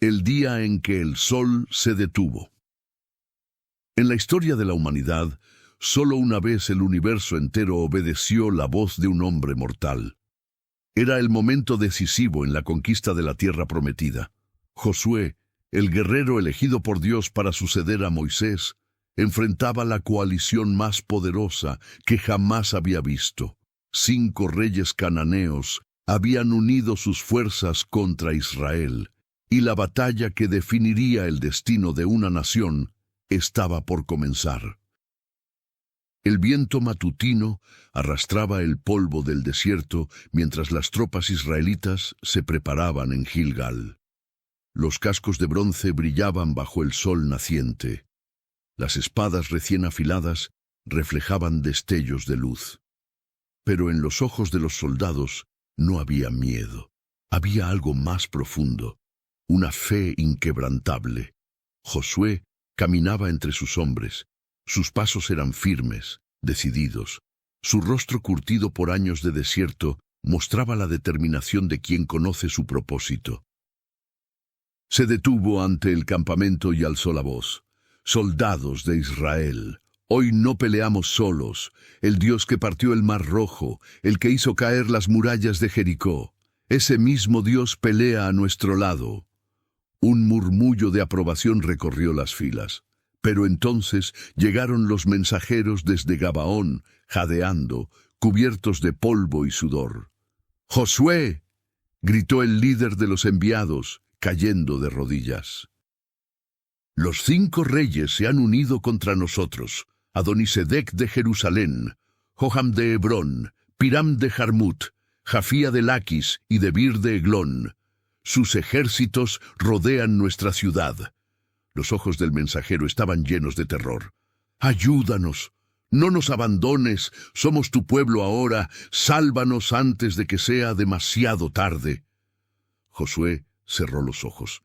El día en que el sol se detuvo. En la historia de la humanidad, solo una vez el universo entero obedeció la voz de un hombre mortal. Era el momento decisivo en la conquista de la tierra prometida. Josué, el guerrero elegido por Dios para suceder a Moisés, enfrentaba la coalición más poderosa que jamás había visto. 5 reyes cananeos habían unido sus fuerzas contra Israel, y la batalla que definiría el destino de una nación estaba por comenzar. El viento matutino arrastraba el polvo del desierto mientras las tropas israelitas se preparaban en Gilgal. Los cascos de bronce brillaban bajo el sol naciente. Las espadas recién afiladas reflejaban destellos de luz. Pero en los ojos de los soldados no había miedo. Había algo más profundo, una fe inquebrantable. Josué caminaba entre sus hombres. Sus pasos eran firmes, decididos. Su rostro curtido por años de desierto mostraba la determinación de quien conoce su propósito. Se detuvo ante el campamento y alzó la voz. «Soldados de Israel, hoy no peleamos solos. El Dios que partió el Mar Rojo, el que hizo caer las murallas de Jericó, ese mismo Dios pelea a nuestro lado». Un murmullo de aprobación recorrió las filas. Pero entonces llegaron los mensajeros desde Gabaón, jadeando, cubiertos de polvo y sudor. «¡Josué!», gritó el líder de los enviados, cayendo de rodillas. «Los 5 reyes se han unido contra nosotros, Adonisedec de Jerusalén, Joram de Hebrón, Piram de Jarmut, Jafía de Laquis y Debir de Eglón. Sus ejércitos rodean nuestra ciudad». Los ojos del mensajero estaban llenos de terror. «Ayúdanos, no nos abandones, somos tu pueblo ahora, sálvanos antes de que sea demasiado tarde». Josué cerró los ojos.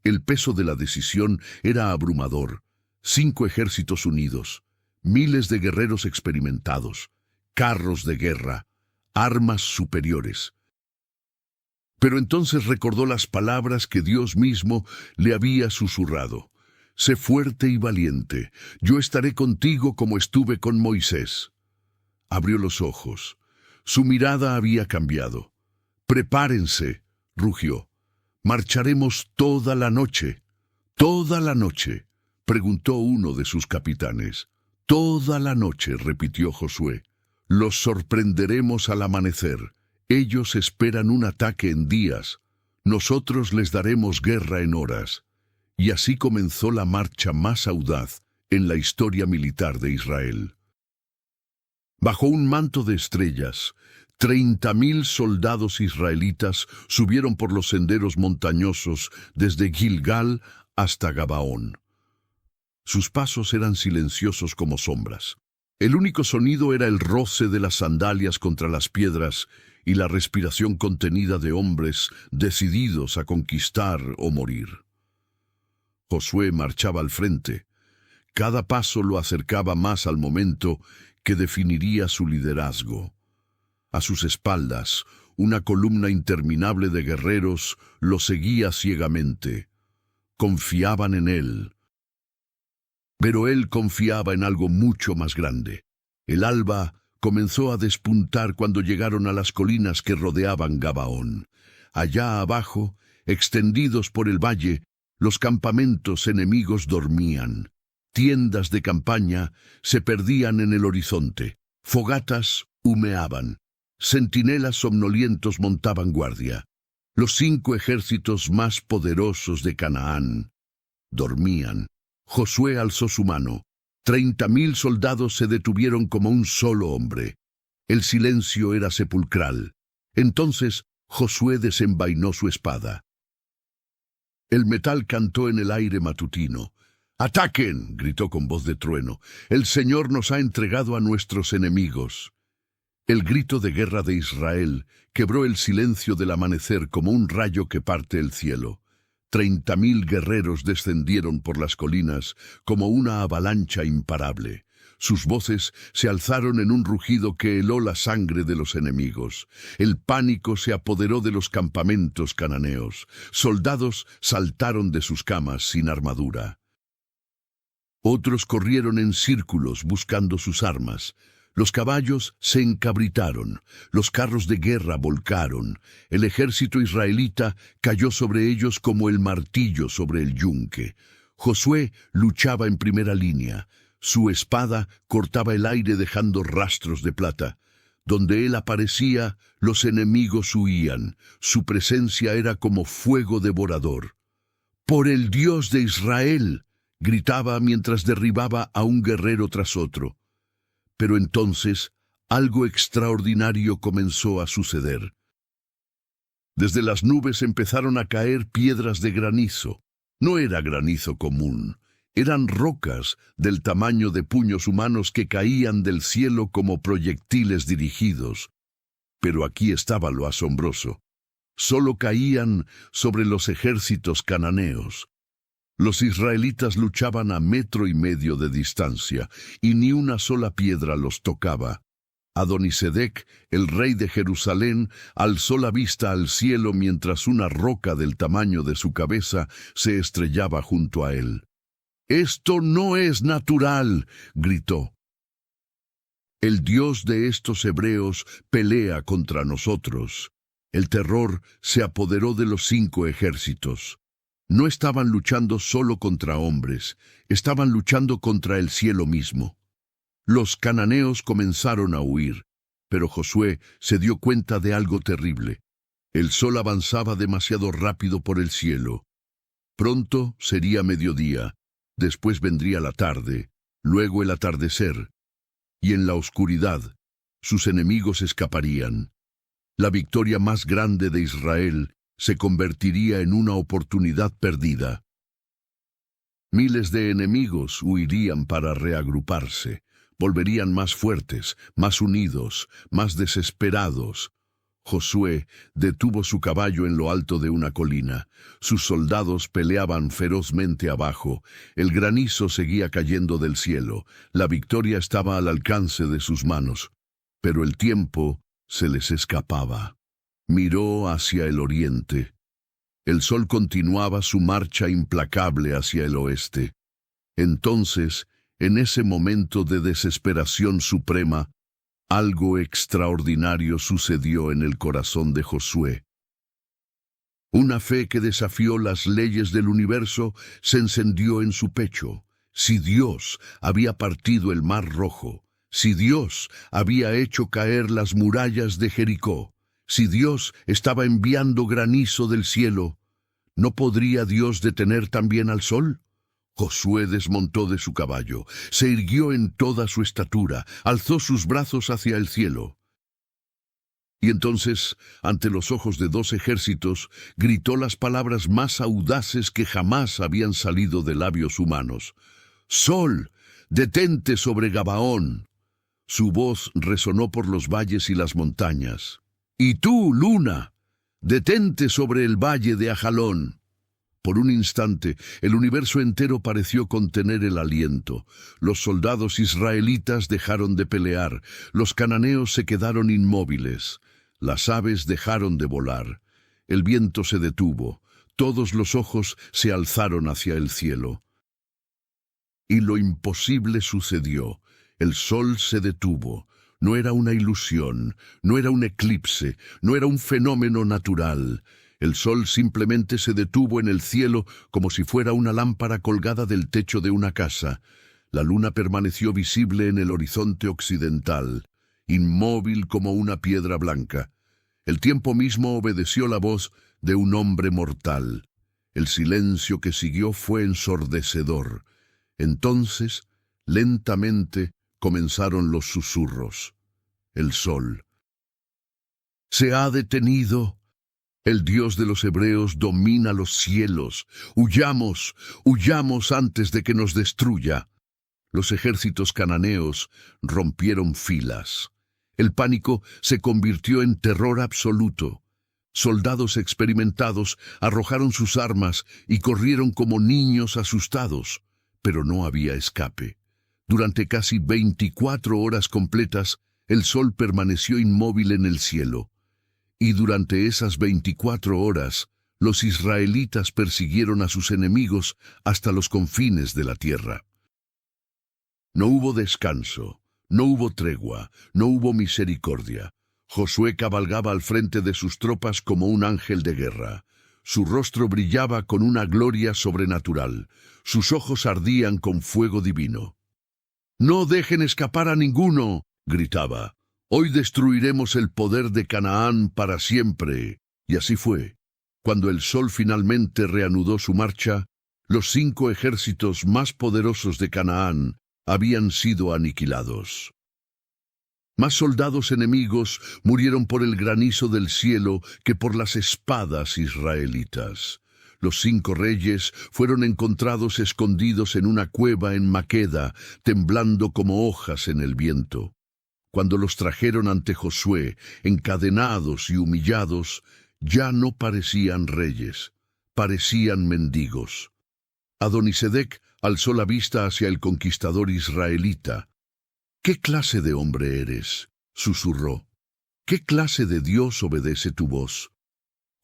El peso de la decisión era abrumador. 5 ejércitos unidos, miles de guerreros experimentados, carros de guerra, armas superiores. Pero entonces recordó las palabras que Dios mismo le había susurrado. «Sé fuerte y valiente, yo estaré contigo como estuve con Moisés». Abrió los ojos. Su mirada había cambiado. «Prepárense», rugió. «Marcharemos toda la noche». «¿Toda la noche?», preguntó uno de sus capitanes. «Toda la noche», repitió Josué. «Los sorprenderemos al amanecer. Ellos esperan un ataque en días. Nosotros les daremos guerra en horas». Y así comenzó la marcha más audaz en la historia militar de Israel. Bajo un manto de estrellas, 30.000 soldados israelitas subieron por los senderos montañosos desde Gilgal hasta Gabaón. Sus pasos eran silenciosos como sombras. El único sonido era el roce de las sandalias contra las piedras y la respiración contenida de hombres decididos a conquistar o morir. Josué marchaba al frente. Cada paso lo acercaba más al momento que definiría su liderazgo. A sus espaldas, una columna interminable de guerreros lo seguía ciegamente. Confiaban en él. Pero él confiaba en algo mucho más grande. El alba comenzó a despuntar cuando llegaron a las colinas que rodeaban Gabaón. Allá abajo, extendidos por el valle, los campamentos enemigos dormían. Tiendas de campaña se perdían en el horizonte. Fogatas humeaban. Centinelas somnolientos montaban guardia. Los 5 ejércitos más poderosos de Canaán dormían. Josué alzó su mano. 30.000 soldados se detuvieron como un solo hombre. El silencio era sepulcral. Entonces Josué desenvainó su espada. El metal cantó en el aire matutino. «¡Ataquen!», gritó con voz de trueno. «El Señor nos ha entregado a nuestros enemigos». El grito de guerra de Israel quebró el silencio del amanecer como un rayo que parte el cielo. 30.000 guerreros descendieron por las colinas como una avalancha imparable. Sus voces se alzaron en un rugido que heló la sangre de los enemigos. El pánico se apoderó de los campamentos cananeos. Soldados saltaron de sus camas sin armadura. Otros corrieron en círculos buscando sus armas. Los caballos se encabritaron, los carros de guerra volcaron, el ejército israelita cayó sobre ellos como el martillo sobre el yunque. Josué luchaba en primera línea. Su espada cortaba el aire dejando rastros de plata. Donde él aparecía, los enemigos huían. Su presencia era como fuego devorador. «¡Por el Dios de Israel!», gritaba mientras derribaba a un guerrero tras otro. Pero entonces algo extraordinario comenzó a suceder. Desde las nubes empezaron a caer piedras de granizo. No era granizo común. Eran rocas del tamaño de puños humanos que caían del cielo como proyectiles dirigidos. Pero aquí estaba lo asombroso. Solo caían sobre los ejércitos cananeos. Los israelitas luchaban a 1,5 metros de distancia, y ni una sola piedra los tocaba. Adonisedec, el rey de Jerusalén, alzó la vista al cielo mientras una roca del tamaño de su cabeza se estrellaba junto a él. «¡Esto no es natural!», gritó. «El Dios de estos hebreos pelea contra nosotros». El terror se apoderó de los 5 ejércitos. No estaban luchando solo contra hombres, estaban luchando contra el cielo mismo. Los cananeos comenzaron a huir, pero Josué se dio cuenta de algo terrible. El sol avanzaba demasiado rápido por el cielo. Pronto sería mediodía, después vendría la tarde, luego el atardecer, y en la oscuridad sus enemigos escaparían. La victoria más grande de Israel se convertiría en una oportunidad perdida. Miles de enemigos huirían para reagruparse, volverían más fuertes, más unidos, más desesperados. Josué detuvo su caballo en lo alto de una colina. Sus soldados peleaban ferozmente abajo. El granizo seguía cayendo del cielo. La victoria estaba al alcance de sus manos. Pero el tiempo se les escapaba. Miró hacia el oriente. El sol continuaba su marcha implacable hacia el oeste. Entonces, en ese momento de desesperación suprema, algo extraordinario sucedió en el corazón de Josué. Una fe que desafió las leyes del universo se encendió en su pecho. Si Dios había partido el mar rojo, si Dios había hecho caer las murallas de Jericó, si Dios estaba enviando granizo del cielo, ¿no podría Dios detener también al sol? Josué desmontó de su caballo, se irguió en toda su estatura, alzó sus brazos hacia el cielo. Y entonces, ante los ojos de 2 ejércitos, gritó las palabras más audaces que jamás habían salido de labios humanos. «Sol, detente sobre Gabaón». Su voz resonó por los valles y las montañas. «Y tú, luna, detente sobre el valle de Ajalón». Por un instante, el universo entero pareció contener el aliento. Los soldados israelitas dejaron de pelear, los cananeos se quedaron inmóviles, las aves dejaron de volar, el viento se detuvo, todos los ojos se alzaron hacia el cielo. Y lo imposible sucedió, el sol se detuvo. No era una ilusión, no era un eclipse, no era un fenómeno natural. El sol simplemente se detuvo en el cielo como si fuera una lámpara colgada del techo de una casa. La luna permaneció visible en el horizonte occidental, inmóvil como una piedra blanca. El tiempo mismo obedeció la voz de un hombre mortal. El silencio que siguió fue ensordecedor. Entonces, lentamente, comenzaron los susurros. El sol. «Se ha detenido. El Dios de los hebreos domina los cielos. Huyamos, huyamos antes de que nos destruya». Los ejércitos cananeos rompieron filas. El pánico se convirtió en terror absoluto. Soldados experimentados arrojaron sus armas y corrieron como niños asustados, pero no había escape. Durante casi 24 horas completas, el sol permaneció inmóvil en el cielo. Y durante esas 24 horas, los israelitas persiguieron a sus enemigos hasta los confines de la tierra. No hubo descanso, no hubo tregua, no hubo misericordia. Josué cabalgaba al frente de sus tropas como un ángel de guerra. Su rostro brillaba con una gloria sobrenatural. Sus ojos ardían con fuego divino. «¡No dejen escapar a ninguno!», gritaba. «Hoy destruiremos el poder de Canaán para siempre». Y así fue. Cuando el sol finalmente reanudó su marcha, los 5 ejércitos más poderosos de Canaán habían sido aniquilados. Más soldados enemigos murieron por el granizo del cielo que por las espadas israelitas. Los 5 reyes fueron encontrados escondidos en una cueva en Maqueda, temblando como hojas en el viento. Cuando los trajeron ante Josué, encadenados y humillados, ya no parecían reyes, parecían mendigos. Adonisedec alzó la vista hacia el conquistador israelita. «¿Qué clase de hombre eres?», susurró. «¿Qué clase de Dios obedece tu voz?».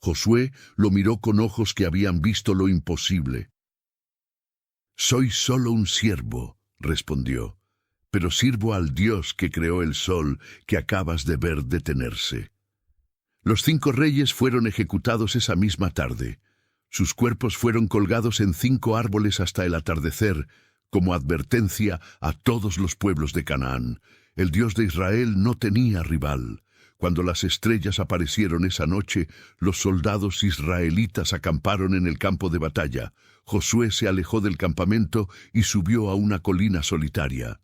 Josué lo miró con ojos que habían visto lo imposible. «Soy solo un siervo», respondió, «pero sirvo al Dios que creó el sol que acabas de ver detenerse». Los 5 reyes fueron ejecutados esa misma tarde. Sus cuerpos fueron colgados en 5 árboles hasta el atardecer, como advertencia a todos los pueblos de Canaán. El Dios de Israel no tenía rival. Cuando las estrellas aparecieron esa noche, los soldados israelitas acamparon en el campo de batalla. Josué se alejó del campamento y subió a una colina solitaria.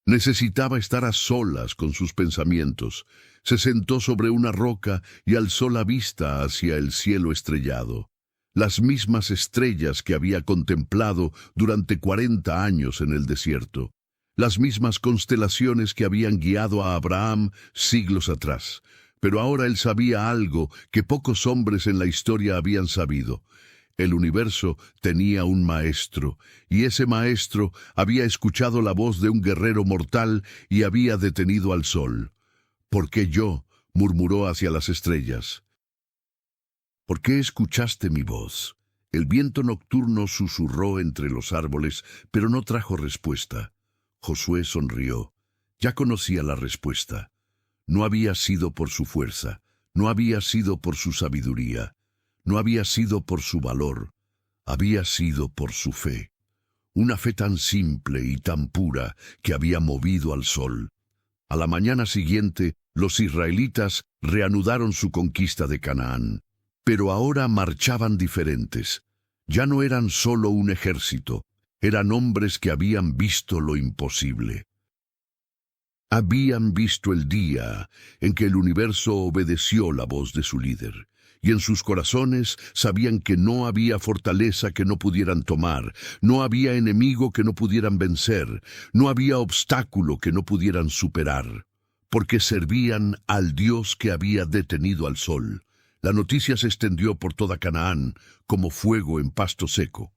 Necesitaba estar a solas con sus pensamientos. Se sentó sobre una roca y alzó la vista hacia el cielo estrellado. Las mismas estrellas que había contemplado durante 40 años en el desierto. Las mismas constelaciones que habían guiado a Abraham siglos atrás. Pero ahora él sabía algo que pocos hombres en la historia habían sabido. El universo tenía un maestro, y ese maestro había escuchado la voz de un guerrero mortal y había detenido al sol. «¿Por qué yo?», murmuró hacia las estrellas. «¿Por qué escuchaste mi voz?». El viento nocturno susurró entre los árboles, pero no trajo respuesta. Josué sonrió. Ya conocía la respuesta. No había sido por su fuerza, no había sido por su sabiduría. No había sido por su valor, había sido por su fe. Una fe tan simple y tan pura que había movido al sol. A la mañana siguiente, los israelitas reanudaron su conquista de Canaán. Pero ahora marchaban diferentes. Ya no eran solo un ejército, eran hombres que habían visto lo imposible. Habían visto el día en que el universo obedeció la voz de su líder. Y en sus corazones sabían que no había fortaleza que no pudieran tomar, no había enemigo que no pudieran vencer, no había obstáculo que no pudieran superar, porque servían al Dios que había detenido al sol. La noticia se extendió por toda Canaán, como fuego en pasto seco.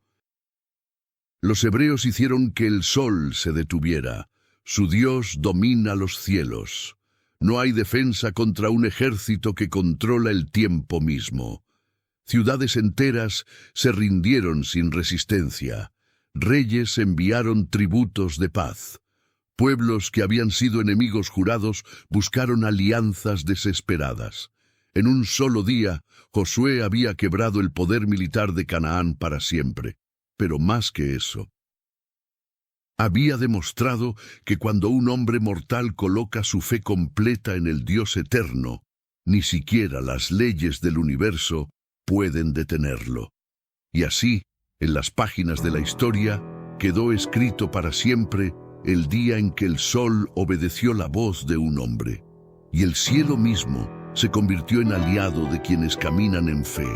Los hebreos hicieron que el sol se detuviera. Su Dios domina los cielos. No hay defensa contra un ejército que controla el tiempo mismo. Ciudades enteras se rindieron sin resistencia. Reyes enviaron tributos de paz. Pueblos que habían sido enemigos jurados buscaron alianzas desesperadas. En un solo día, Josué había quebrado el poder militar de Canaán para siempre. Pero más que eso, había demostrado que cuando un hombre mortal coloca su fe completa en el Dios eterno, ni siquiera las leyes del universo pueden detenerlo. Y así, en las páginas de la historia, quedó escrito para siempre el día en que el sol obedeció la voz de un hombre, y el cielo mismo se convirtió en aliado de quienes caminan en fe.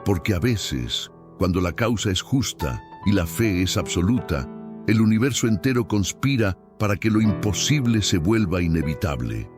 Porque a veces, cuando la causa es justa y la fe es absoluta, el universo entero conspira para que lo imposible se vuelva inevitable.